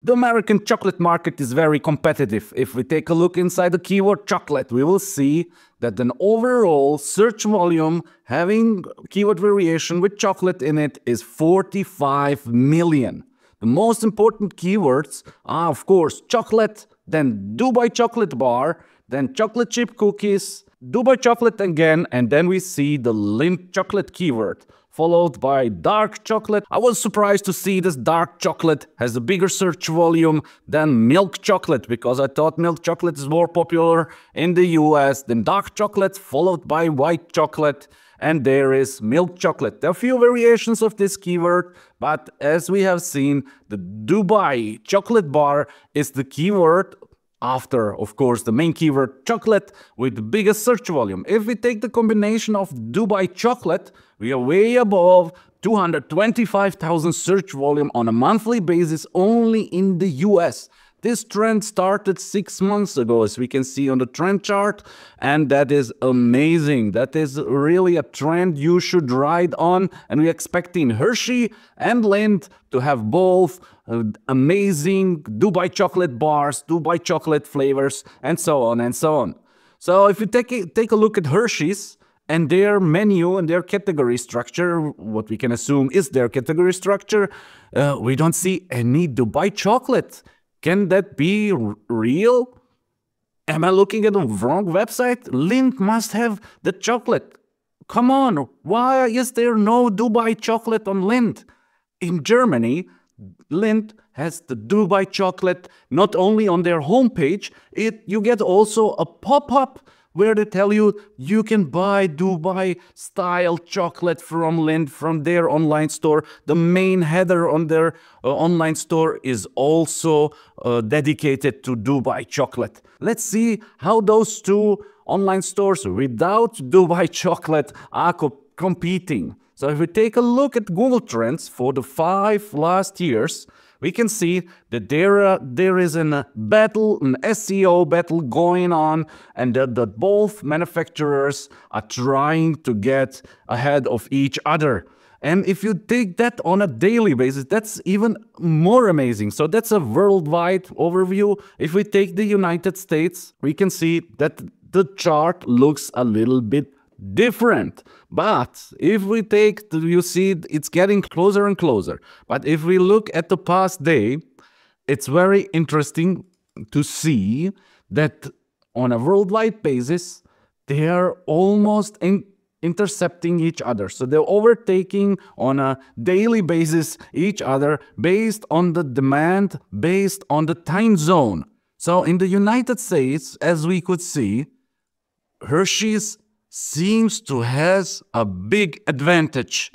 The American chocolate market is very competitive. If we take a look inside the keyword chocolate, we will see that an overall search volume having keyword variation with chocolate in it is 45 million. The most important keywords are, of course, chocolate, then Dubai chocolate bar, then chocolate chip cookies, Dubai chocolate again, and then we see the Lindt chocolate keyword, followed by dark chocolate. I was surprised to see this dark chocolate has a bigger search volume than milk chocolate, because I thought milk chocolate is more popular in the US than dark chocolate, followed by white chocolate, and there is milk chocolate. There are a few variations of this keyword, but as we have seen, the Dubai chocolate bar is the keyword after, of course, the main keyword chocolate with the biggest search volume. If we take the combination of Dubai chocolate, we are way above 225,000 search volume on a monthly basis only in the US. This trend started 6 months ago, as we can see on the trend chart, and that is amazing. That is really a trend you should ride on, and we're expecting Hershey and Lindt to have both amazing Dubai chocolate bars, Dubai chocolate flavors, and so on and so on. So if you take a look at Hershey's and their menu and their category structure, what we can assume is their category structure, we don't see any Dubai chocolate. Can that be real? Am I looking at the wrong website? Lindt must have the chocolate. Come on, why is there no Dubai chocolate on Lindt? In Germany, Lindt has the Dubai chocolate not only on their homepage, you get also a pop-up where they tell you you can buy Dubai style chocolate from Lindt from their online store. The main header on their online store is also dedicated to Dubai chocolate. Let's see how those two online stores without Dubai chocolate are competing. So if we take a look at Google Trends for the 5 last years, we can see that there is a battle, an SEO battle going on, and that both manufacturers are trying to get ahead of each other. And if you take that on a daily basis, that's even more amazing. So that's a worldwide overview. If we take the United States, we can see that the chart looks a little bit different. But if we take, you see it's getting closer and closer. But if we look at the past day, it's very interesting to see that on a worldwide basis, they are almost intercepting each other. So they're overtaking on a daily basis each other based on the demand, based on the time zone. So in the United States, as we could see, Hershey's seems to has a big advantage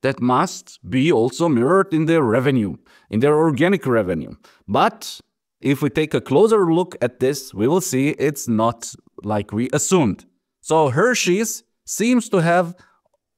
that must be also mirrored in their revenue, in their organic revenue. But if we take a closer look at this, we will see it's not like we assumed. So Hershey's seems to have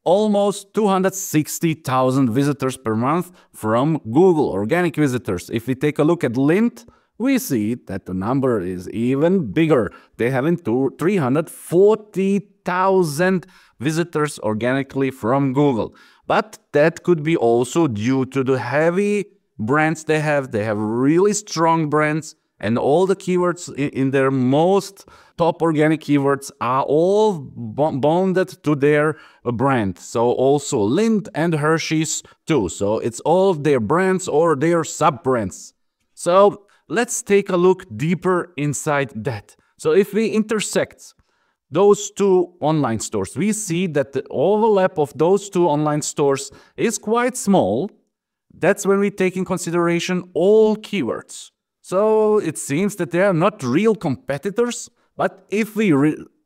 almost 260,000 visitors per month from Google, organic visitors. If we take a look at Lindt, we see that the number is even bigger. They have 340,000 visitors organically from Google. But that could be also due to the heavy brands they have. They have really strong brands, and all the keywords in their most top organic keywords are all bonded to their brand. So also Lindt and Hershey's too. So it's all of their brands or their sub-brands. So let's take a look deeper inside that. So if we intersect those two online stores, we see that the overlap of those two online stores is quite small. That's when we take in consideration all keywords. So it seems that they are not real competitors, but if we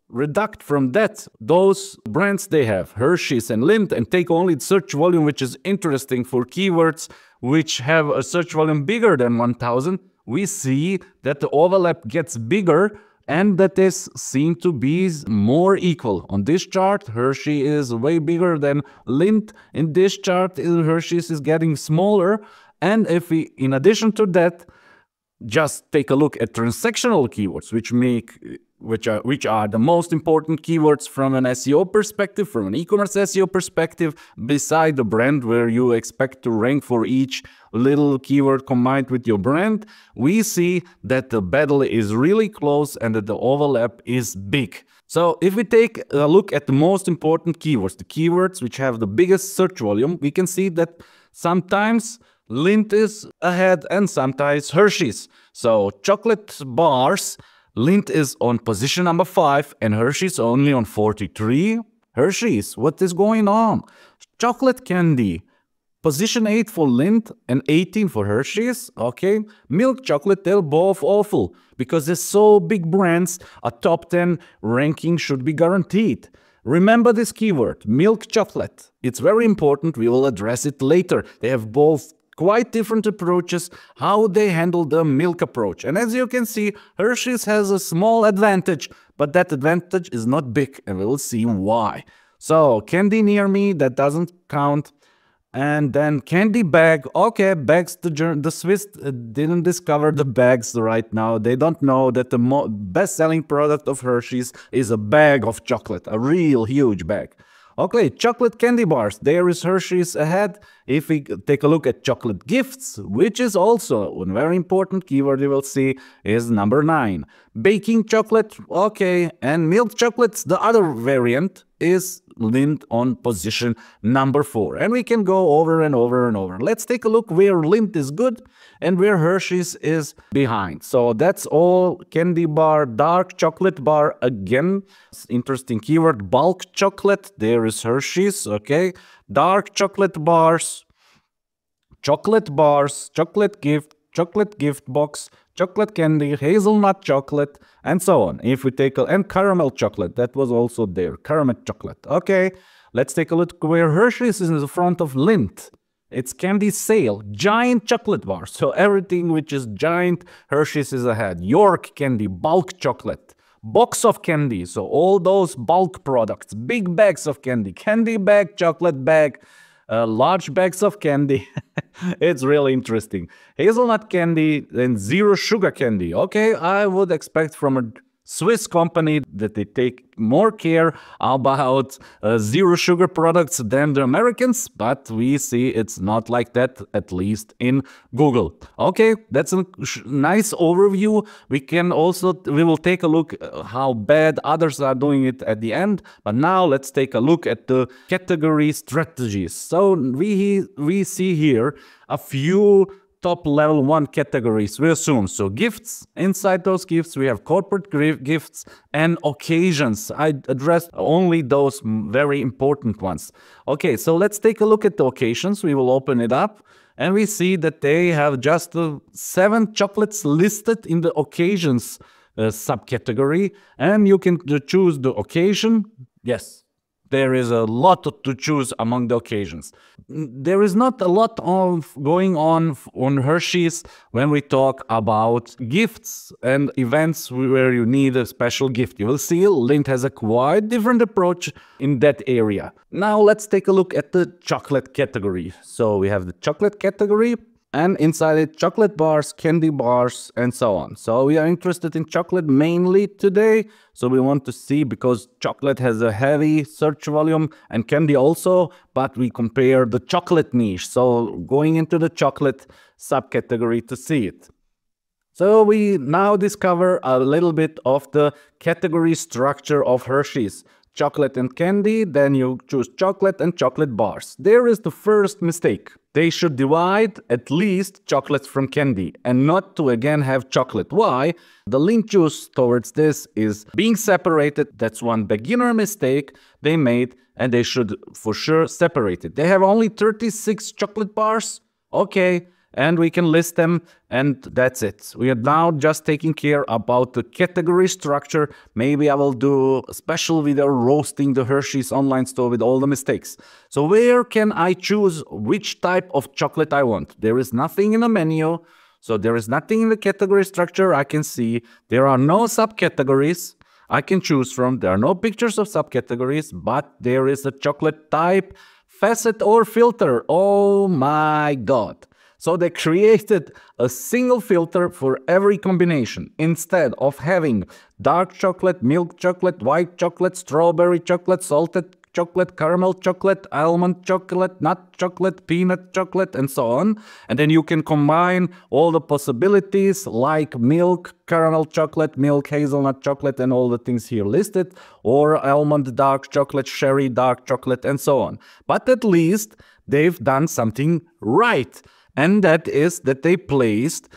reduct from that those brands they have, Hershey's and Lindt, and take only the search volume which is interesting for keywords which have a search volume bigger than 1,000, we see that the overlap gets bigger and that this seems to be more equal. On this chart, Hershey is way bigger than Lindt. In this chart, Hershey's is getting smaller. And if we, in addition to that, just take a look at transactional keywords, which make which are the most important keywords from an SEO perspective, from an e-commerce SEO perspective, beside the brand where you expect to rank for each little keyword combined with your brand, we see that the battle is really close and that the overlap is big. So if we take a look at the most important keywords, the keywords which have the biggest search volume, we can see that sometimes Lindt is ahead and sometimes Hershey's. So chocolate bars, Lindt is on position number 5 and Hershey's only on 43. Hershey's, what is going on? Chocolate candy, position 8 for Lindt and 18 for Hershey's. Okay, milk chocolate, they're both awful because they're so big brands. A top 10 ranking should be guaranteed. Remember this keyword, milk chocolate. It's very important. We will address it later. They have both quite different approaches, how they handle the milk approach. And as you can see, Hershey's has a small advantage, but that advantage is not big, and we will see why. So, candy near me, that doesn't count. And then candy bag. Okay, bags, the Swiss didn't discover the bags right now. They don't know that the best-selling product of Hershey's is a bag of chocolate, a real huge bag. Okay, chocolate candy bars. There is Hershey's ahead. If we take a look at chocolate gifts, which is also a very important keyword you will see, is number 9. Baking chocolate, okay, and milk chocolates, the other variant, is Lindt on position number 4. And we can go over and over and over. Let's take a look where Lindt is good and where Hershey's is behind. So that's all candy bar, dark chocolate bar. Again, interesting keyword, bulk chocolate. There is Hershey's, okay. Dark chocolate bars, chocolate gift box, chocolate candy, hazelnut chocolate, and so on. If we take and caramel chocolate, that was also there, caramel chocolate. Okay, let's take a look where Hershey's is in the front of Lindt. It's candy sale, giant chocolate bar. So everything which is giant, Hershey's is ahead. York candy, bulk chocolate. Box of candy, so all those bulk products, big bags of candy, candy bag, chocolate bag, large bags of candy. It's really interesting. Hazelnut candy and zero sugar candy. Okay, I would expect from a Swiss company that they take more care about zero sugar products than the Americans, but we see it's not like that, at least in Google. Okay, that's a nice overview. We will take a look how bad others are doing it at the end, but now let's take a look at the category strategies. So we see here a few top level 1 categories, we assume. So gifts, inside those gifts we have corporate gifts and occasions. I addressed only those very important ones. Okay, so let's take a look at the occasions. We will open it up and we see that they have just 7 chocolates listed in the occasions subcategory, and you can choose the occasion. Yes, there is a lot to choose among the occasions. There is not a lot of going on Hershey's when we talk about gifts and events where you need a special gift. You will see Lindt has a quite different approach in that area. Now let's take a look at the chocolate category. So we have the chocolate category, and inside it, chocolate bars, candy bars, and so on. So we are interested in chocolate mainly today. So we want to see, because chocolate has a heavy search volume and candy also, but we compare the chocolate niche. So going into the chocolate subcategory to see it. So we now discover a little bit of the category structure of Hershey's. Chocolate and candy, then you choose chocolate and chocolate bars. There is the first mistake. They should divide at least chocolates from candy and not to again have chocolate. Why? The link juice towards this is being separated. That's one beginner mistake they made, and they should for sure separate it. They have only 36 chocolate bars. Okay. And we can list them, and that's it. We are now just taking care about the category structure. Maybe I will do a special video roasting the Hershey's online store with all the mistakes. So where can I choose which type of chocolate I want? There is nothing in the menu, so there is nothing in the category structure I can see. There are no subcategories I can choose from. There are no pictures of subcategories, but there is a chocolate type, facet or filter. Oh my God. So they created a single filter for every combination. Instead of having dark chocolate, milk chocolate, white chocolate, strawberry chocolate, salted chocolate, caramel chocolate, almond chocolate, nut chocolate, peanut chocolate, and so on. And then you can combine all the possibilities like milk, caramel chocolate, milk, hazelnut chocolate, and all the things here listed, or almond dark chocolate, cherry dark chocolate, and so on. But at least they've done something right. And that is that they placed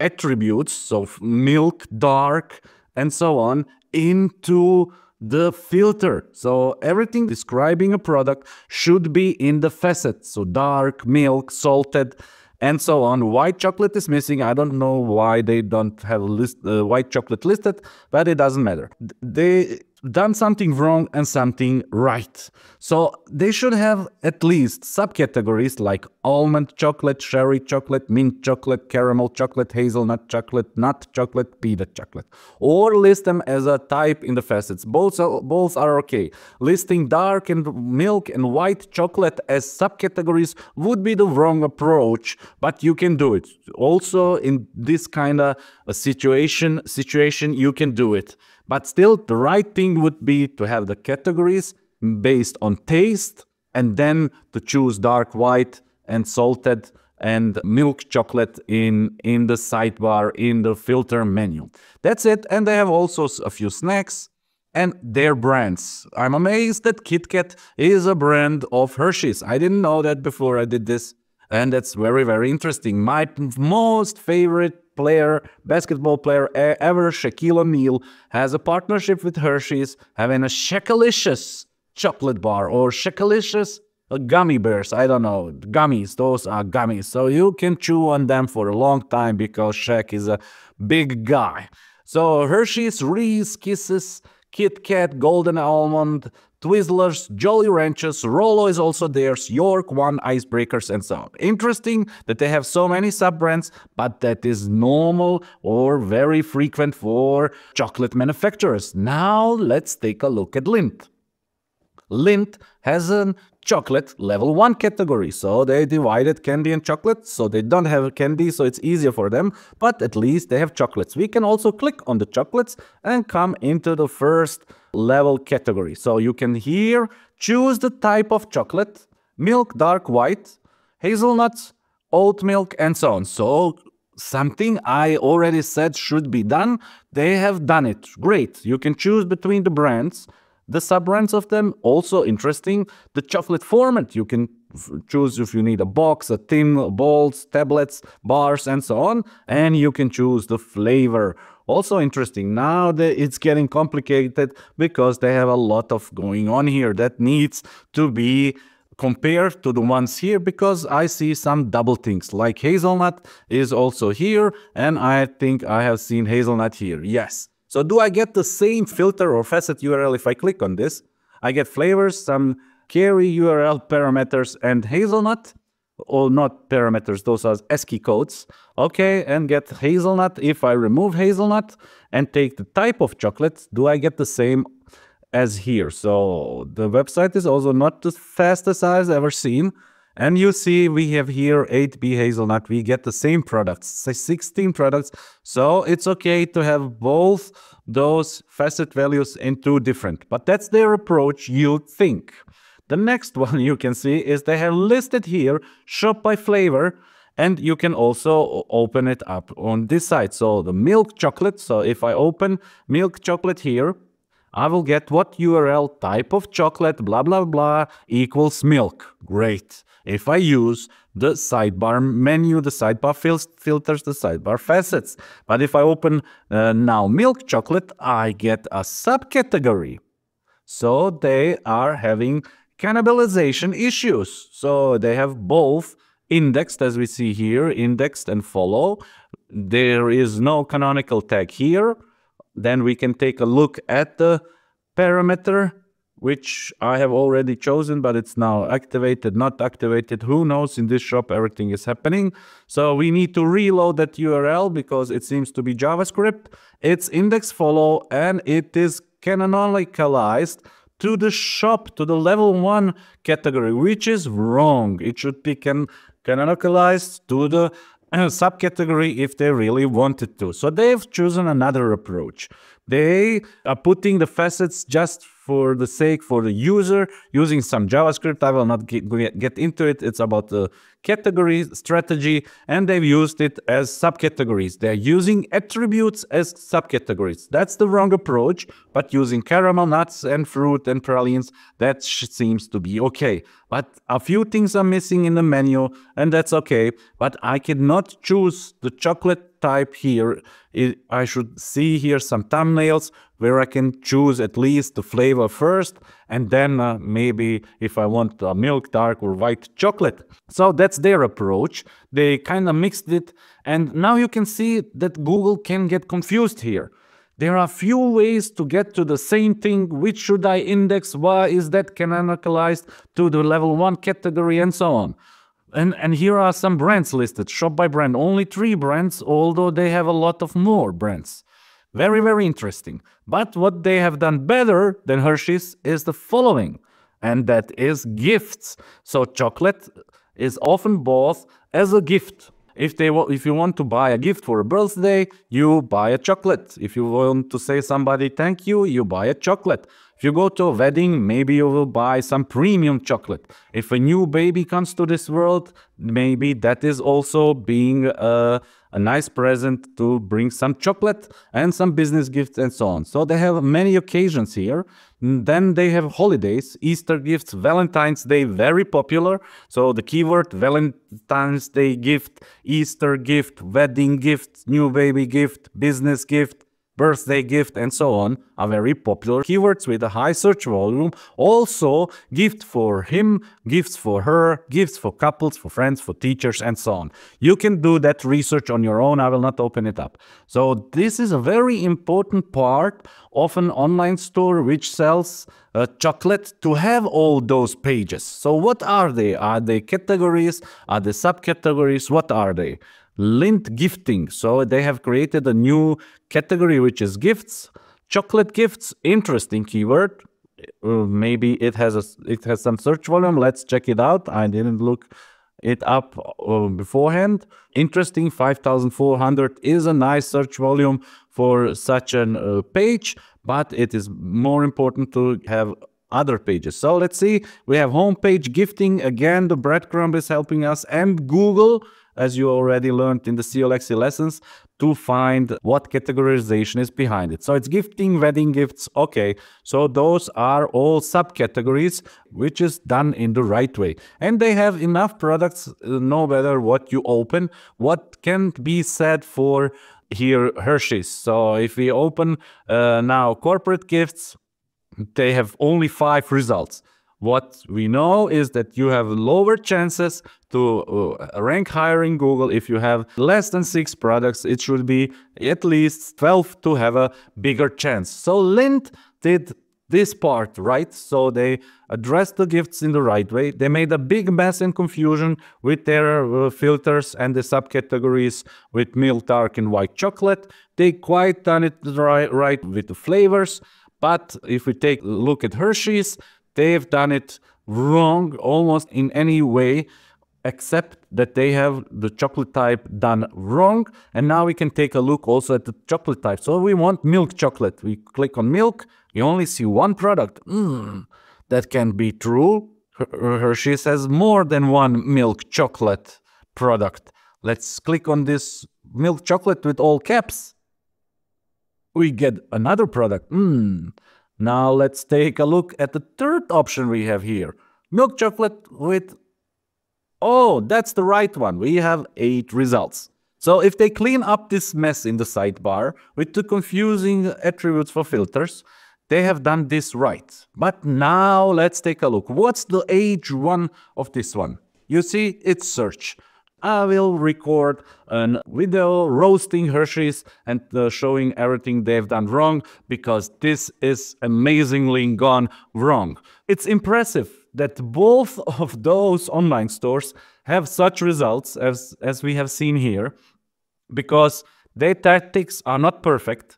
attributes, so milk, dark, and so on, into the filter. So everything describing a product should be in the facet. So dark, milk, salted, and so on. White chocolate is missing. I don't know why they don't have white chocolate listed, but it doesn't matter. They done something wrong and something right. So they should have at least subcategories like almond chocolate, cherry chocolate, mint chocolate, caramel chocolate, hazelnut chocolate, nut chocolate, peanut chocolate. Or list them as a type in the facets. Both are okay. Listing dark and milk and white chocolate as subcategories would be the wrong approach, but you can do it. Also in this kind of a situation, you can do it. But still, the right thing would be to have the categories based on taste and then to choose dark white and salted and milk chocolate in the sidebar, in the filter menu. That's it. And they have also a few snacks and their brands. I'm amazed that Kit Kat is a brand of Hershey's. I didn't know that before I did this. And that's very, very interesting. My most favorite basketball player ever, Shaquille O'Neal, has a partnership with Hershey's, having a Shakalicious chocolate bar or Shakalicious gummy bears. I don't know. Gummies, those are gummies. So you can chew on them for a long time because Shaq is a big guy. So Hershey's, Reese, Kisses, Kit Kat, Golden Almond, Twizzlers, Jolly Ranchers, Rolo is also theirs, York, One, Icebreakers, and so on. Interesting that they have so many sub-brands, but that is normal or very frequent for chocolate manufacturers. Now let's take a look at Lindt. Lindt has a chocolate level 1 category, so they divided candy and chocolate, so they don't have candy, so it's easier for them, but at least they have chocolates. We can also click on the chocolates and come into the first level category. So you can here choose the type of chocolate, milk, dark, white, hazelnuts, oat milk, and so on. So something I already said should be done, they have done it. Great. You can choose between the brands, the sub-brands of them, also interesting. The chocolate format, you can choose if you need a box, a tin, balls, tablets, bars, and so on. And you can choose the flavor. Also interesting. Now it's getting complicated because they have a lot of going on here that needs to be compared to the ones here, because I see some double things, like hazelnut is also here, and I think I have seen hazelnut here. Yes. So do I get the same filter or facet URL if I click on this? I get flavors, some carry URL parameters, and hazelnut, or not parameters, those are ASCII codes. Okay, and get hazelnut. If I remove hazelnut and take the type of chocolate, do I get the same as here? So the website is also not the fastest I've ever seen. And you see we have here 8B hazelnut. We get the same products, 16 products. So it's okay to have both those facet values in two different. But that's their approach, you'd think. The next one you can see is they have listed here shop by flavor. And you can also open it up on this side. So the milk chocolate. So if I open milk chocolate here, I will get what URL, type of chocolate, blah, blah, blah, equals milk. Great. If I use the sidebar menu, the sidebar filters, the sidebar facets. But if I open now milk chocolate, I get a subcategory. So they are having cannibalization issues. So they have both indexed, as we see here, indexed and follow. There is no canonical tag here. Then we can take a look at the parameter, which I have already chosen, but it's now activated, not activated. Who knows? In this shop, everything is happening. So we need to reload that URL because it seems to be JavaScript. It's index follow, and it is canonicalized to the shop, to the level 1 category, which is wrong. It should be canonicalized to the subcategory if they really wanted to. So they've chosen another approach. They are putting the facets just for the sake for the user using some JavaScript. I will not get into it. It's about the category strategy, and they've used it as subcategories. They're using attributes as subcategories. That's the wrong approach, but using caramel, nuts, and fruit and pralines, that seems to be okay. But a few things are missing in the menu, and that's okay. But I cannot choose the chocolate type here. I should see here some thumbnails where I can choose at least the flavor first, and then maybe if I want milk, dark or white chocolate. So that's their approach. They kind of mixed it, and now you can see that Google can get confused here. There are few ways to get to the same thing. Which should I index? Why is that canonicalized to the level 1 category, and so on. And here are some brands listed, shop by brand. Only 3 brands, although they have a lot of more brands. Very, very interesting. But what they have done better than Hershey's is the following, and that is gifts. So chocolate is often bought as a gift. If you want to buy a gift for a birthday, you buy a chocolate. If you want to say somebody thank you, you buy a chocolate. If you go to a wedding, maybe you will buy some premium chocolate. If a new baby comes to this world, maybe that is also being a nice present to bring some chocolate and some business gifts and so on. So they have many occasions here. Then they have holidays, Easter gifts, Valentine's Day, very popular. So the keyword Valentine's Day gift, Easter gift, wedding gift, new baby gift, business gift, birthday gift, and so on are very popular keywords with a high search volume. Also, gift for him, gifts for her, gifts for couples, for friends, for teachers, and so on. You can do that research on your own. I will not open it up. So this is a very important part of an online store which sells chocolate, to have all those pages. So what are they? Are they categories? Are they subcategories? What are they? Lindt gifting. So they have created a new category which is gifts, chocolate gifts. Interesting keyword. Maybe it has some search volume. Let's check it out. I didn't look it up beforehand. Interesting. 5,400 is a nice search volume for such a page, but it is more important to have other pages. So let's see. We have homepage, gifting. Again, the breadcrumb is helping us, and Google, as you already learned in the CLXC lessons, to find what categorization is behind it. So it's gifting, wedding gifts. Okay, so those are all subcategories, which is done in the right way. And they have enough products, no matter what you open. What can be said for here Hershey's? So if we open now corporate gifts, they have only 5 results. What we know is that you have lower chances to rank higher in Google. If you have less than 6 products, it should be at least 12 to have a bigger chance. So Lindt did this part right. So they addressed the gifts in the right way. They made a big mess and confusion with their filters and the subcategories with milk, dark, and white chocolate. They quite done it right with the flavors. But if we take a look at Hershey's, they've done it wrong almost in any way, except that they have the chocolate type done wrong. And now we can take a look also at the chocolate type. So we want milk chocolate. We click on milk. You only see 1 product. That can't be true. Hershey's has more than 1 milk chocolate product. Let's click on this milk chocolate with all caps. We get another product. Now let's take a look at the third option we have here. Milk chocolate with... Oh, that's the right one. We have 8 results. So if they clean up this mess in the sidebar with the confusing attributes for filters, they have done this right. But now let's take a look. What's the age 1 of this one? You see, it's search. I will record a video roasting Hershey's and showing everything they've done wrong, because this is amazingly gone wrong. It's impressive that both of those online stores have such results as we have seen here, because their tactics are not perfect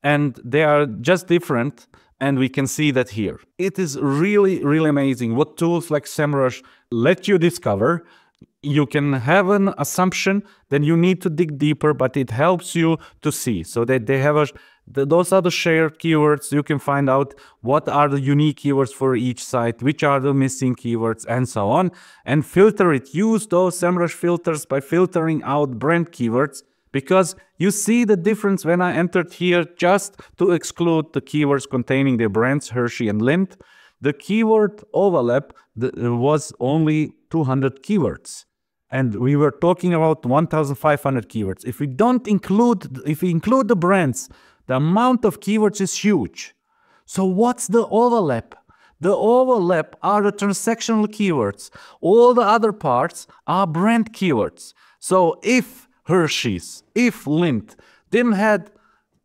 and they are just different, and we can see that here. It is really, really amazing what tools like SEMrush let you discover. you can have an assumption, then you need to dig deeper, but it helps you to see. So that they have those are the shared keywords. You can find out what are the unique keywords for each site, which are the missing keywords, and so on, and filter it. Use those SEMrush filters by filtering out brand keywords, because you see the difference when I entered here just to exclude the keywords containing the brands Hershey and Lindt. The keyword overlap was only 200 keywords. And we were talking about 1,500 keywords. If we include the brands, the amount of keywords is huge. So what's the overlap? The overlap are the transactional keywords. All the other parts are brand keywords. So if Hershey's, if Lindt didn't have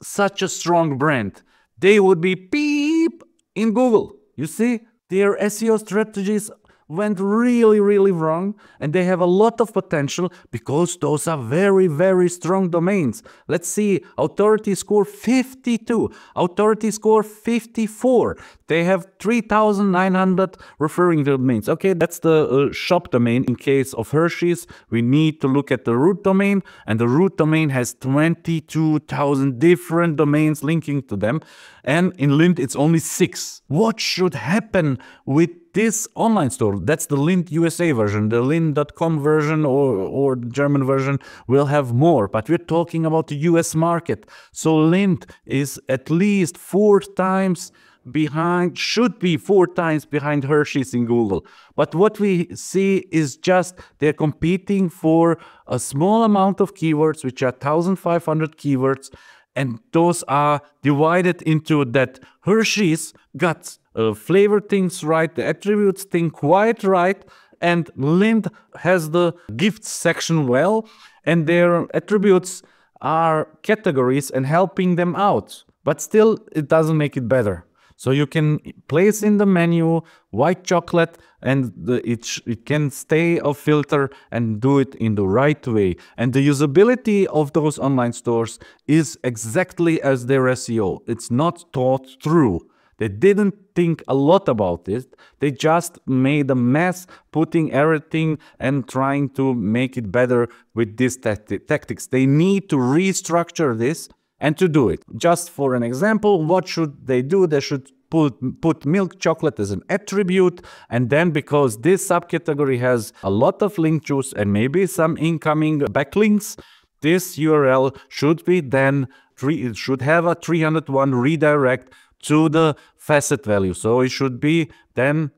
such a strong brand, they would be beep in Google. You see, their SEO strategies went really, really wrong, and they have a lot of potential because those are very, very strong domains. Let's see, authority score 52, authority score 54. They have 3,900 referring domains. Okay, that's the shop domain. In case of Hershey's, we need to look at the root domain, and the root domain has 22,000 different domains linking to them. And in Lindt, it's only 6. What should happen with this online store? That's the Lindt USA version. The Lindt.com version or the German version will have more, but we're talking about the US market. So Lindt is at least 4 times behind, should be 4 times behind Hershey's in Google. But what we see is just they're competing for a small amount of keywords, which are 1,500 keywords. And those are divided into that Hershey's got flavor things right, the attributes thing quite right, and Lindt has the gifts section well, and their attributes are categories and helping them out. But still, it doesn't make it better. So you can place in the menu white chocolate, and it can stay a filter and do it in the right way. And the usability of those online stores is exactly as their SEO. It's not thought through. They didn't think a lot about it. They just made a mess, putting everything and trying to make it better with these tactics. They need to restructure this. And to do it, just for an example, what should they do? They should put milk chocolate as an attribute, and then because this subcategory has a lot of link juice and maybe some incoming backlinks, this URL should be then it should have a 301 redirect to the facet value. So it should be then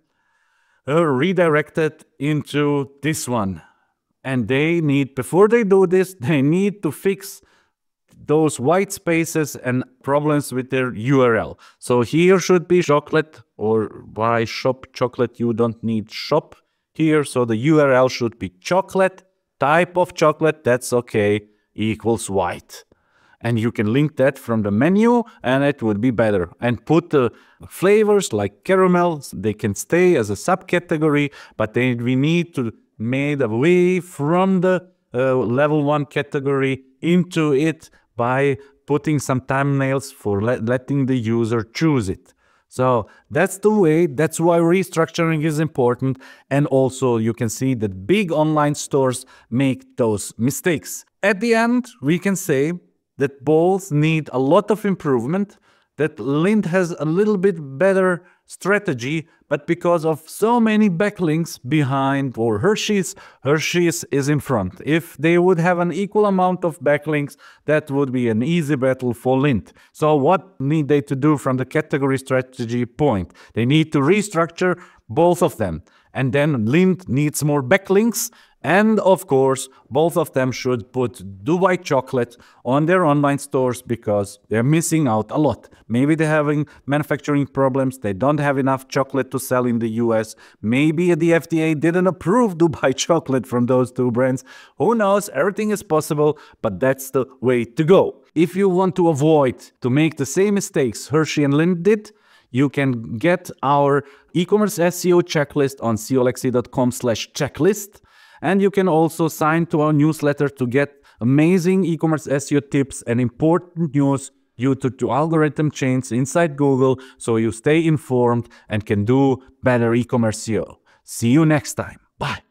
redirected into this one. And they need, before they do this, they need to fix those white spaces and problems with their URL. So here should be chocolate, or why shop chocolate? You don't need shop here. So the URL should be chocolate, type of chocolate, that's okay, equals white. And you can link that from the menu and it would be better. And put the flavors like caramel, they can stay as a subcategory, but we need to make a way from the level 1 category into it by putting some thumbnails for letting the user choose it. So that's the way, that's why restructuring is important. And also you can see that big online stores make those mistakes. At the end, we can say that both need a lot of improvement, that Lindt has a little bit better strategy, but because of so many backlinks behind, or Hershey's is in front. If they would have an equal amount of backlinks, that would be an easy battle for Lindt. So what need they to do from the category strategy point? They need to restructure both of them. And then Lindt needs more backlinks. And of course, both of them should put the white chocolate on their online stores because they're missing out a lot. Maybe they're having manufacturing problems. They don't have enough chocolate to sell in the US. Maybe the FDA didn't approve Dubai chocolate from those two brands. Who knows? Everything is possible, but that's the way to go. If you want to avoid to make the same mistakes Hershey and Lindt did, you can get our e-commerce SEO checklist on seolexi.com/checklist. And you can also sign to our newsletter to get amazing e-commerce SEO tips and important news due to algorithm change inside Google, so you stay informed and can do better e-commerce SEO. See you next time. Bye.